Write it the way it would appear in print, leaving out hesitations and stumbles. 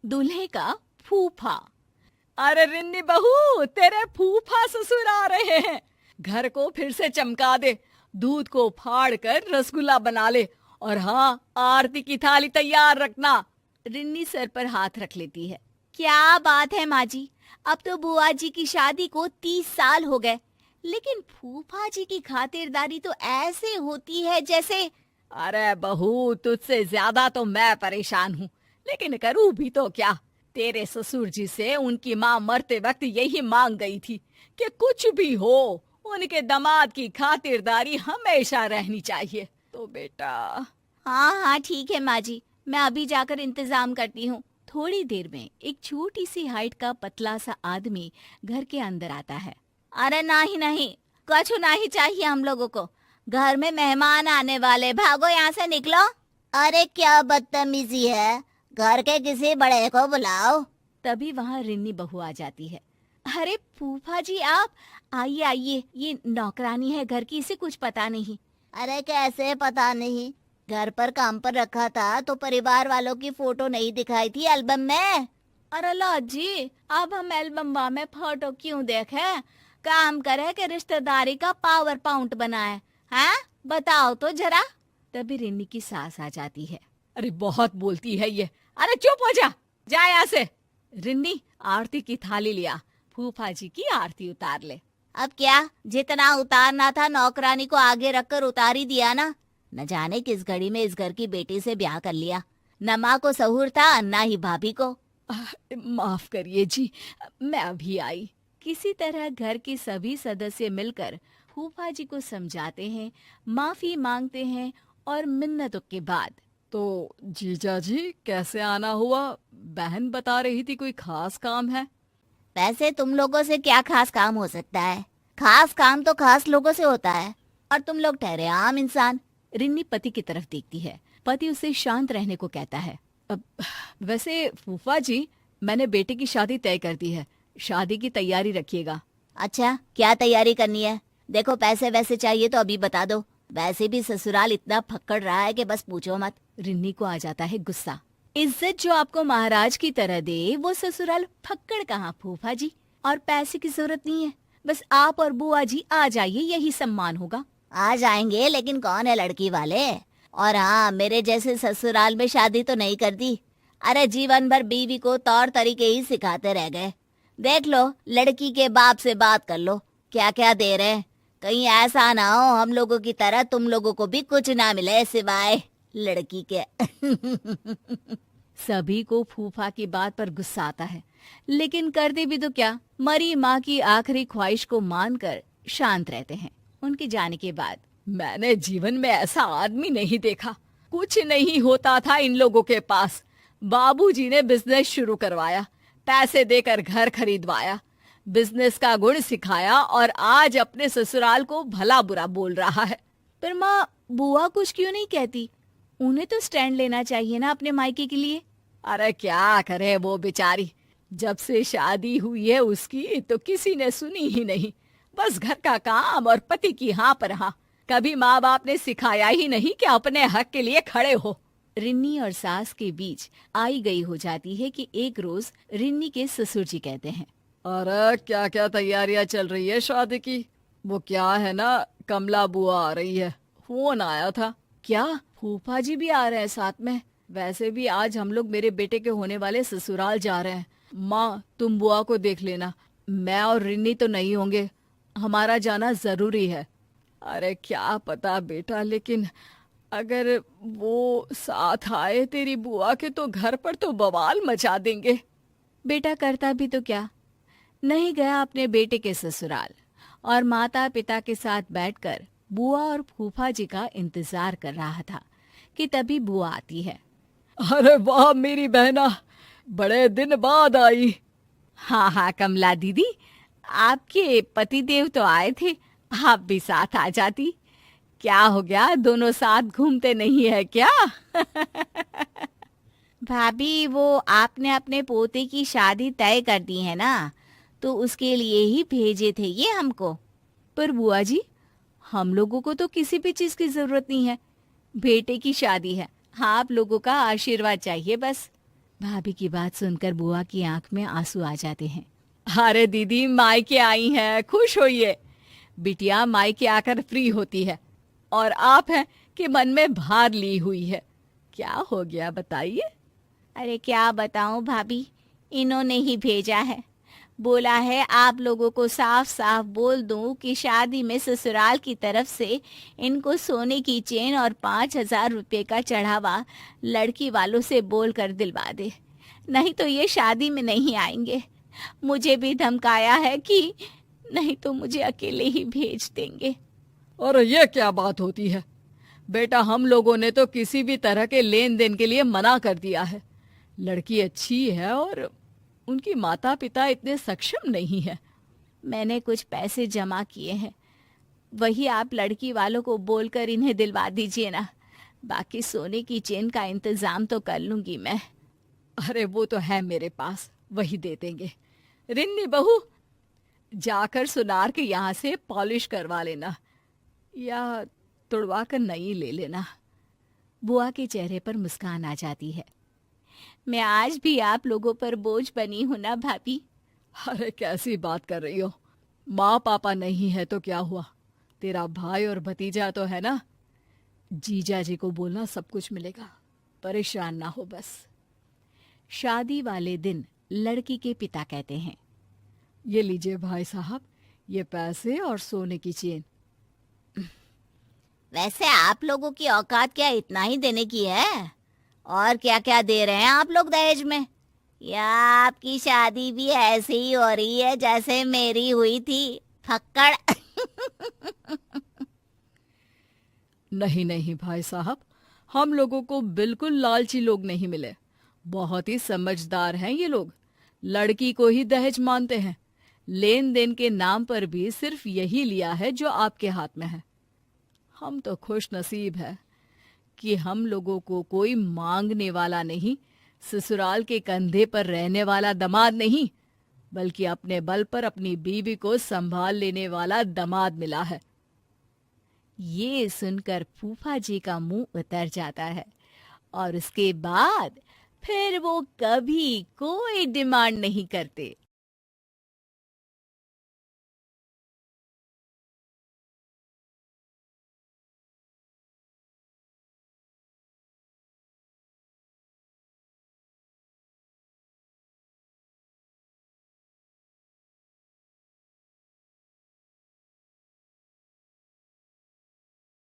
दूल्हे का फूफा। अरे रिन्नी बहू, तेरे फूफा ससुर आ रहे हैं। घर को फिर से चमका दे, दूध को फाड़ कर रसगुल्ला बना ले, और हाँ, आरती की थाली तैयार रखना। रिन्नी सर पर हाथ रख लेती है। क्या बात है माँ जी, अब तो बुआ जी की शादी को 30 साल हो गए, लेकिन फूफा जी की खातिरदारी तो ऐसे होती है जैसे। अरे बहू, तुझसे ज्यादा तो मैं परेशान हूँ, लेकिन करूँ भी तो क्या। तेरे ससुर जी से उनकी माँ मरते वक्त यही मांग गई थी कि कुछ भी हो, उनके दामाद की खातिरदारी हमेशा रहनी चाहिए। तो बेटा। हाँ हाँ ठीक है माँ जी, मैं अभी जाकर इंतजाम करती हूँ। थोड़ी देर में एक छोटी सी हाइट का पतला सा आदमी घर के अंदर आता है। अरे नहीं नहीं, कुछ नहीं चाहिए हम लोगों को। घर में मेहमान आने वाले, भागो यहाँ से निकलो। अरे क्या बदतमीजी है, घर के किसी बड़े को बुलाओ। तभी वहाँ रिन्नी बहू आ जाती है। अरे फूफा जी आप, आइए आइए, ये नौकरानी है घर की, इसे कुछ पता नहीं। अरे कैसे पता नहीं, घर पर काम पर रखा था तो परिवार वालों की फोटो नहीं दिखाई थी एल्बम में। अरे लो जी, अब हम एल्बम में फोटो क्यों देखे? काम करे कि रिश्तेदारी का पावर पॉइंट बनाए? हैं, बताओ तो जरा। तभी रिन्नी की सास आ जाती है। अरे बहुत बोलती है ये। अरे चुप हो जा यहाँ से। रिन्नी, आरती की थाली लिया, फूफा जी की आरती उतार ले। अब क्या, जितना उतारना था नौकरानी को आगे रखकर उतार ही दिया ना। न जाने किस घड़ी में इस घर की बेटी से ब्याह कर लिया। न माँ को सहूर था, न ही भाभी को। माफ करिए जी, मैं अभी आई। किसी तरह घर के सभी सदस्य मिलकर फूफा जी को समझाते हैं, माफी मांगते हैं, और मिन्नतों के बाद। तो जीजा जी कैसे आना हुआ? बहन बता रही थी कोई खास काम है। वैसे तुम लोगों से क्या खास काम हो सकता है? खास काम तो खास लोगों से होता है, और तुम लोग ठहरे आम इंसान। रिन्नी पति की तरफ देखती है। पति उसे शांत रहने को कहता है। अब वैसे फूफा जी, मैंने बेटे की शादी तय कर दी है, शादी की तैयारी रखिएगा। अच्छा, क्या तैयारी करनी है? देखो पैसे वैसे चाहिए तो अभी बता दो, वैसे भी ससुराल इतना फक्कड़ रहा है कि बस पूछो मत। रिन्नी को आ जाता है गुस्सा। इज्जत जो आपको महाराज की तरह दे, वो ससुराल फक्कड़ कहाँ फूफा जी। और पैसे की जरूरत नहीं है, बस आप और बुआ जी आ जाइए, यही सम्मान होगा। आ जाएंगे, लेकिन कौन है लड़की वाले? और हाँ, मेरे जैसे ससुराल में शादी तो नहीं कर दी। अरे जीवन भर बीवी को तौर तरीके ही सिखाते रह गए। देख लो, लड़की के बाप से बात कर लो, क्या क्या दे रहे हैं। कहीं ऐसा ना हो हम लोगों की तरह तुम लोगों को भी कुछ ना मिले सिवाय लड़की के। सभी को फूफा की बात पर गुस्सा आता है, लेकिन करते भी तो क्या। मरी माँ की आखिरी ख्वाहिश को मानकर शांत रहते हैं। उनके जाने के बाद मैंने जीवन में ऐसा आदमी नहीं देखा। कुछ नहीं होता था इन लोगों के पास। बाबूजी ने बिजनेस शुरू करवाया, पैसे देकर घर खरीदवाया, बिजनेस का गुण सिखाया, और आज अपने ससुराल को भला बुरा बोल रहा है। पर माँ, बुआ कुछ क्यों नहीं कहती? उन्हें तो स्टैंड लेना चाहिए ना अपने मायके के लिए। अरे क्या करे वो बेचारी, जब से शादी हुई है उसकी तो किसी ने सुनी ही नहीं। बस घर का काम और पति की हाँ पर हाँ। कभी माँ बाप ने सिखाया ही नहीं कि अपने हक के लिए खड़े हो। रिन्नी और सास के बीच आई गई हो जाती है कि एक रोज रिन्नी के ससुर जी कहते हैं, अरे क्या क्या तैयारियां चल रही है शादी की? वो क्या है ना, कमला बुआ आ रही है, फोन आया था। क्या फूफा जी भी आ रहे हैं साथ में? वैसे भी आज हम लोग मेरे बेटे के होने वाले ससुराल जा रहे हैं। माँ, तुम बुआ को देख लेना, मैं और रिन्नी तो नहीं होंगे, हमारा जाना जरूरी है। अरे क्या पता बेटा, लेकिन अगर वो साथ आए तेरी बुआ के तो घर पर तो बवाल मचा देंगे। बेटा करता भी तो क्या, नहीं गया अपने बेटे के ससुराल, और माता पिता के साथ बैठकर बुआ और फूफा जी का इंतजार कर रहा था कि तभी बुआ आती है। अरे वाह मेरी बहना, बड़े दिन बाद आई। हाँ हाँ कमला दीदी, आपके पतिदेव तो आए थे, आप भी साथ आ जाती। क्या हो गया, दोनों साथ घूमते नहीं है क्या? भाभी, वो आपने अपने पोते की शादी तय कर दी है ना, तो उसके लिए ही भेजे थे ये हमको। पर बुआ जी, हम लोगों को तो किसी भी चीज की जरूरत नहीं है, बेटे की शादी है, आप लोगों का आशीर्वाद चाहिए बस। भाभी की बात सुनकर बुआ की आंख में आंसू आ जाते हैं। अरे दीदी मायके आई हैं, खुश होइए। बिटिया मायके आकर फ्री होती है और आप हैं कि मन में भार ली हुई है। क्या हो गया बताइए। अरे क्या बताऊं भाभी, इन्होंने ही भेजा है। बोला है आप लोगों को साफ साफ बोल दूं कि शादी में ससुराल की तरफ से इनको सोने की चेन और 5,000 रुपये का चढ़ावा लड़की वालों से बोल कर दिलवा दे, नहीं तो ये शादी में नहीं आएंगे। मुझे भी धमकाया है कि नहीं तो मुझे अकेले ही भेज देंगे। और ये क्या बात होती है बेटा, हम लोगों ने तो किसी भी तरह के लेन देन के लिए मना कर दिया है। लड़की अच्छी है और उनकी माता पिता इतने सक्षम नहीं है। मैंने कुछ पैसे जमा किए हैं, वही आप लड़की वालों को बोलकर इन्हें दिलवा दीजिए ना। बाकी सोने की चेन का इंतजाम तो कर लूंगी मैं। अरे वो तो है मेरे पास, वही दे देंगे। रिन्नी बहू, जाकर सुनार के यहाँ से पॉलिश करवा लेना या तुड़वा कर नई ले लेना। बुआ के चेहरे पर मुस्कान आ जाती है। मैं आज भी आप लोगों पर बोझ बनी हूं ना भाभी। अरे कैसी बात कर रही हो, माँ पापा नहीं है तो क्या हुआ, तेरा भाई और भतीजा तो है ना। जीजा जी को बोलना सब कुछ मिलेगा, परेशान ना हो बस। शादी वाले दिन लड़की के पिता कहते हैं, ये लीजिए भाई साहब, ये पैसे और सोने की चेन। वैसे आप लोगों की औकात क्या इतना ही देने की है? और क्या क्या दे रहे हैं आप लोग दहेज में? या आपकी शादी भी ऐसे ही हो रही है जैसे मेरी हुई थी, फक्कड़। नहीं नहीं भाई साहब, हम लोगों को बिल्कुल लालची लोग नहीं मिले। बहुत ही समझदार हैं ये लोग, लड़की को ही दहेज मानते हैं। लेन देन के नाम पर भी सिर्फ यही लिया है जो आपके हाथ में है। हम तो खुश नसीब है कि हम लोगों को कोई मांगने वाला नहीं, ससुराल के कंधे पर रहने वाला दामाद नहीं, बल्कि अपने बल पर अपनी बीवी को संभाल लेने वाला दामाद मिला है। ये सुनकर फूफा जी का मुंह उतर जाता है और उसके बाद फिर वो कभी कोई डिमांड नहीं करते